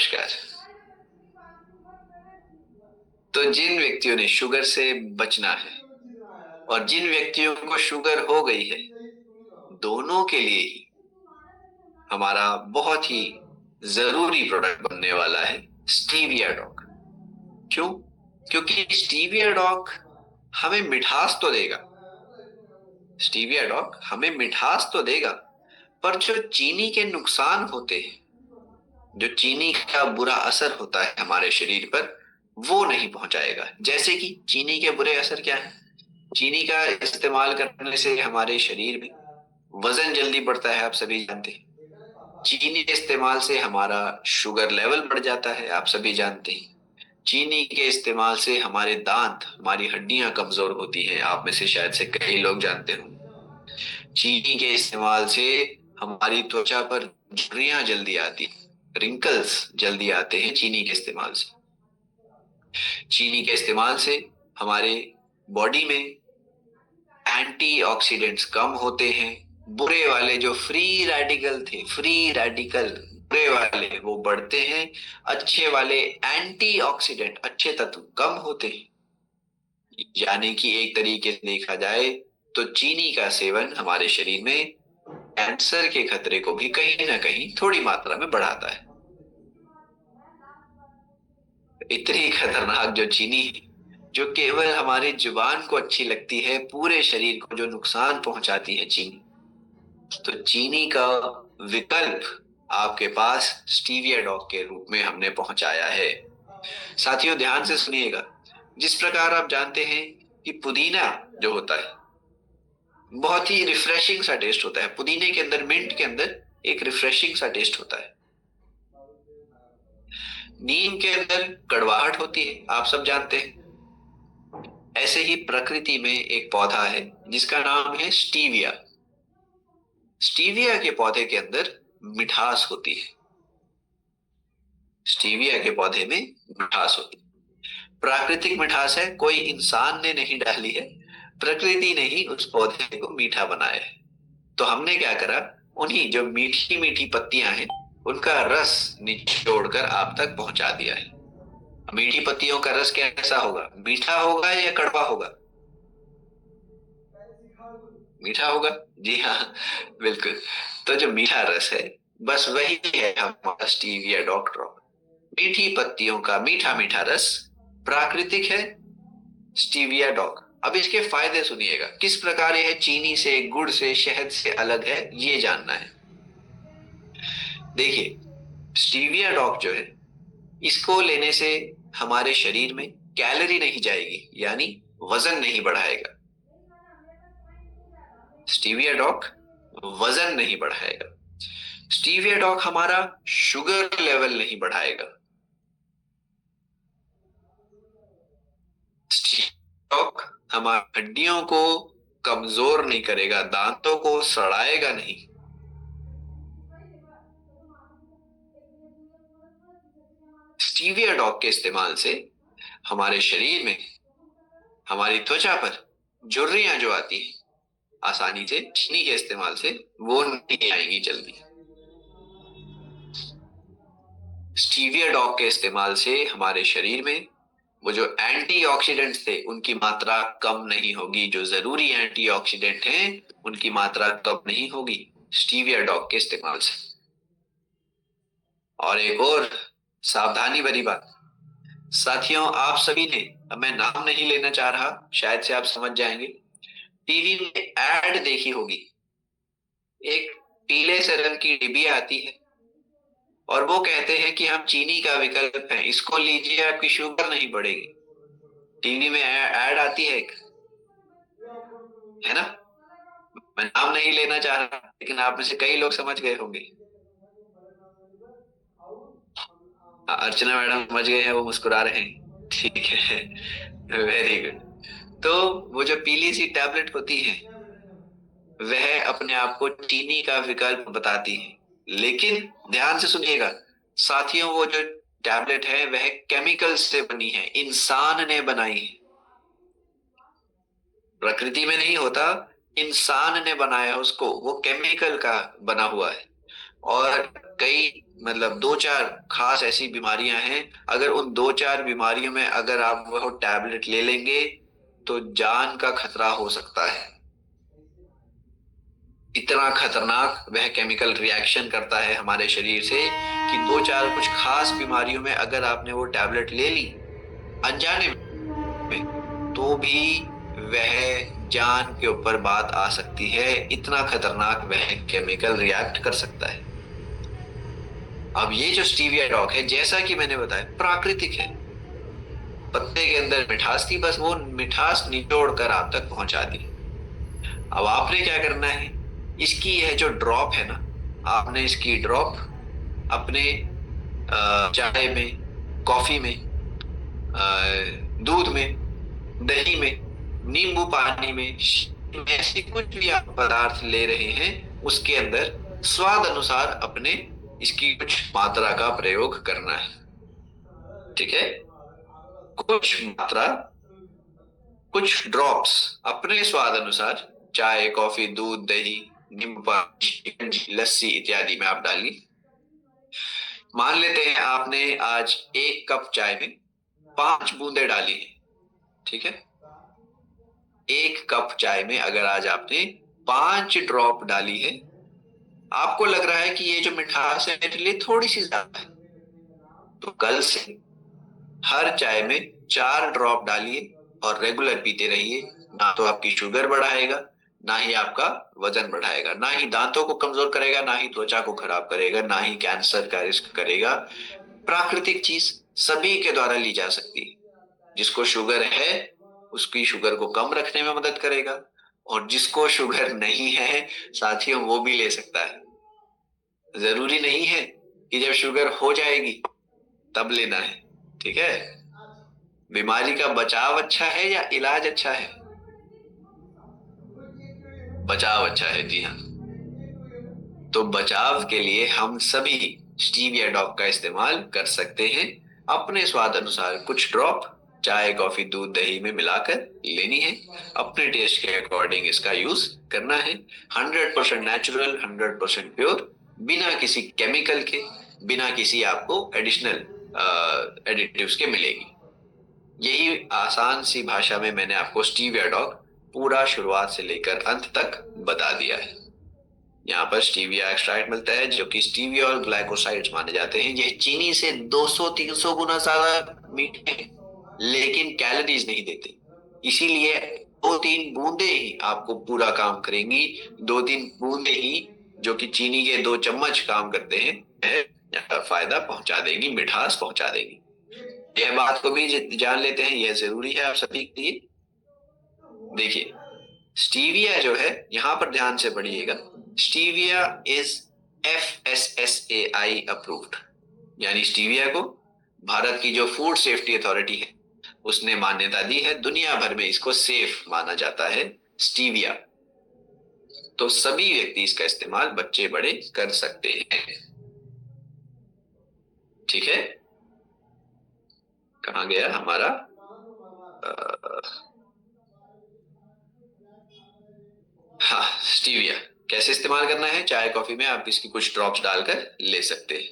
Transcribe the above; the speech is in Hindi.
नमस्कार। तो जिन व्यक्तियों ने शुगर से बचना है और जिन व्यक्तियों को शुगर हो गई है, दोनों के लिए ही हमारा बहुत ही जरूरी प्रोडक्ट बनने वाला है स्टीविया डॉग। क्यों? क्योंकि स्टीविया डॉग हमें मिठास तो देगा। स्टीविया डॉग हमें मिठास तो देगा, पर जो चीनी के नुकसान होते हैं, जो चीनी का बुरा असर होता है हमारे शरीर पर, वो नहीं पहुंचाएगा। जैसे कि चीनी के बुरे असर क्या है? चीनी का इस्तेमाल करने से हमारे शरीर में वजन जल्दी बढ़ता है, आप सभी जानते हैं। चीनी के इस्तेमाल से हमारा शुगर लेवल बढ़ जाता है, आप सभी जानते हैं। चीनी के इस्तेमाल से हमारे दांत, हमारी हड्डियां कमजोर होती हैं, आप में से शायद से कई लोग जानते हो। चीनी के इस्तेमाल से हमारी त्वचा पर झुर्रियां जल्दी आती हैं, रिंकल्स जल्दी आते हैं चीनी के इस्तेमाल से। चीनी के इस्तेमाल से हमारे बॉडी में एंटीऑक्सीडेंट्स कम होते हैं। बुरे वाले जो फ्री रेडिकल थे, फ्री रेडिकल बुरे वाले, वो बढ़ते हैं। अच्छे वाले एंटीऑक्सीडेंट, अच्छे तत्व कम होते हैं। यानी कि एक तरीके से देखा जाए तो चीनी का सेवन हमारे शरीर में कैंसर के खतरे को भी कहीं ना कहीं थोड़ी मात्रा में बढ़ाता है। इतनी खतरनाक जो चीनी है, जो केवल हमारे जुबान को अच्छी लगती है, पूरे शरीर को जो नुकसान पहुंचाती है चीनी। तो चीनी का विकल्प आपके पास स्टीविया डॉग के रूप में हमने पहुंचाया है। साथियों, ध्यान से सुनिएगा। जिस प्रकार आप जानते हैं कि पुदीना जो होता है, बहुत ही रिफ्रेशिंग सा टेस्ट होता है। पुदीने के अंदर, मिंट के अंदर एक रिफ्रेशिंग सा टेस्ट होता है। नीम के अंदर कड़वाहट होती है, आप सब जानते हैं। ऐसे ही प्रकृति में एक पौधा है जिसका नाम है स्टीविया। स्टीविया के पौधे के अंदर मिठास होती है। स्टीविया के पौधे में मिठास होती है। प्राकृतिक मिठास है, कोई इंसान ने नहीं डाली है, प्रकृति ने ही उस पौधे को मीठा बनाया है। तो हमने क्या करा, उन्हीं जो मीठी मीठी पत्तियां हैं उनका रस निचोड़ कर आप तक पहुंचा दिया है। मीठी पत्तियों का रस कैसा होगा? मीठा होगा या कड़वा होगा? मीठा होगा। जी हाँ, बिल्कुल। तो जो मीठा रस है, बस वही है हमारा स्टीविया डॉग ड्रॉप। मीठी पत्तियों का मीठा मीठा रस, प्राकृतिक है स्टीविया डॉग। अब इसके फायदे सुनिएगा, किस प्रकार यह चीनी से, गुड़ से, शहद से अलग है, ये जानना है। देखिए, स्टीविया डॉग जो है, इसको लेने से हमारे शरीर में कैलोरी नहीं जाएगी, यानी वजन नहीं बढ़ाएगा। स्टीविया डॉग वजन नहीं बढ़ाएगा। स्टीविया डॉग हमारा शुगर लेवल नहीं बढ़ाएगा। स्टीविया डॉग हमारी हड्डियों को कमजोर नहीं करेगा, दांतों को सड़ाएगा नहीं। स्टीविया डॉग के इस्तेमाल से हमारे शरीर में, हमारी त्वचा पर झुर्रियां जो आती हैं, आसानी से चीनी के इस्तेमाल से वो नहीं आएंगी जल्दी। स्टीविया डॉग के इस्तेमाल से हमारे शरीर में वो जो एंटीऑक्सीडेंट्स थे उनकी मात्रा कम नहीं होगी। जो जरूरी एंटीऑक्सीडेंट हैं उनकी मात्रा कम नहीं होगी स्टीविया डॉग के इस्तेमाल से। और एक और सावधानी भरी बात, साथियों, आप सभी ने, अब मैं नाम नहीं लेना चाह रहा, शायद से आप समझ जाएंगे, टीवी में एड देखी होगी। एक पीले से रंग की डिब्बी आती है और वो कहते हैं कि हम चीनी का विकल्प है, इसको लीजिए, आपकी शुगर नहीं बढ़ेगी। टीवी में ऐड आती है एक, है ना? मैं नाम नहीं लेना चाह रहा, लेकिन आप में से कई लोग समझ गए होंगे। अर्चना मैडम समझ गए हैं, वो मुस्कुरा रहे हैं। ठीक है, वेरी गुड। तो वो जो पीली सी टैबलेट होती है, वह अपने आप को चीनी का विकल्प बताती है। लेकिन ध्यान से सुनिएगा साथियों, वो जो टैबलेट है वह केमिकल से बनी है, इंसान ने बनाई है। प्रकृति में नहीं होता, इंसान ने बनाया उसको, वो केमिकल का बना हुआ है। और कई मतलब दो चार खास ऐसी बीमारियां हैं, अगर उन दो चार बीमारियों में अगर आप वो टैबलेट ले लेंगे तो जान का खतरा हो सकता है। इतना खतरनाक वह केमिकल रिएक्शन करता है हमारे शरीर से कि दो चार कुछ खास बीमारियों में अगर आपने वो टैबलेट ले ली अनजाने में, तो भी वह जान के ऊपर बात आ सकती है। इतना खतरनाक वह केमिकल रिएक्ट कर सकता है। अब ये जो स्टीविया डॉग है, जैसा कि मैंने बताया, प्राकृतिक है। पत्ते के अंदर मिठास थी, बस वो मिठास निचोड़ कर आप तक पहुंचा दी। अब आपने क्या करना है, इसकी यह जो ड्रॉप है ना, आपने इसकी ड्रॉप अपने चाय में, कॉफी में, दूध में, दही में, नींबू पानी में, ऐसे कुछ भी आप पदार्थ ले रहे हैं उसके अंदर स्वाद अनुसार अपने इसकी कुछ मात्रा का प्रयोग करना है। ठीक है, कुछ मात्रा, कुछ ड्रॉप्स अपने स्वाद अनुसार, चाय, कॉफी, दूध, दही, नींबू पानी, शिकंजी, लस्सी इत्यादि में आप डालिए। मान लेते हैं आपने आज एक कप चाय में 5 बूंदे डाली है। ठीक है, एक कप चाय में अगर आज आपने 5 ड्रॉप डाली है, आपको लग रहा है कि ये जो मिठास है मेरे लिए थोड़ी सी ज्यादा है, तो कल से हर चाय में 4 ड्रॉप डालिए और रेगुलर पीते रहिए। ना तो आपकी शुगर बढ़ाएगा, ना ही आपका वजन बढ़ाएगा, ना ही दांतों को कमजोर करेगा, ना ही त्वचा को खराब करेगा, ना ही कैंसर का रिस्क करेगा। प्राकृतिक चीज सभी के द्वारा ली जा सकती है। जिसको शुगर है उसकी शुगर को कम रखने में मदद करेगा, और जिसको शुगर नहीं है साथियों वो भी ले सकता है। जरूरी नहीं है कि जब शुगर हो जाएगी तब लेना है। ठीक है, बीमारी का बचाव अच्छा है या इलाज अच्छा है? बचाव अच्छा है, जी हाँ। तो बचाव के लिए हम सभी स्टीविया ड्रॉप का इस्तेमाल कर सकते हैं। अपने स्वाद अनुसार कुछ ड्रॉप चाय, कॉफी, दूध, दही में मिलाकर लेनी है। अपने टेस्ट के अकॉर्डिंग इसका यूज करना है। 100% नेचुरल, 100% प्योर, बिना किसी केमिकल के, बिना किसी आपको एडिशनल एडिटिव्स के मिलेगी। यही आसान सी भाषा में मैंने आपको स्टीविया डॉग पूरा शुरुआत से लेकर अंत तक बता दिया है। यहाँ पर स्टीविया एक्सट्रैक्ट मिलता है जो कि स्टीविया और ग्लाइकोसाइड्स माने जाते हैं। ये चीनी से 200-300 गुना ज्यादा मीठे हैं, लेकिन कैलोरीज नहीं देते। इसीलिए 2-3 बूंदे ही आपको पूरा काम करेंगी। 2-3 बूंदे ही जो कि चीनी के 2 चम्मच काम करते हैं, फायदा पहुंचा देंगी, मिठास पहुंचा देंगी। यह बात को भी जान लेते हैं, यह जरूरी है आप सभी के लिए। देखिए, स्टीविया जो है, यहां पर ध्यान से पढ़िएगा, स्टीविया इज FSSAI अप्रूव्ड, यानी स्टीविया को भारत की जो फूड सेफ्टी अथॉरिटी है उसने मान्यता दी है। दुनिया भर में इसको सेफ माना जाता है स्टीविया। तो सभी व्यक्ति इसका इस्तेमाल, बच्चे बड़े, कर सकते हैं। ठीक है, कहाँ गया हमारा हाँ, स्टीविया कैसे इस्तेमाल करना है। चाय कॉफी में आप इसकी कुछ ड्रॉप्स डालकर ले सकते हैं।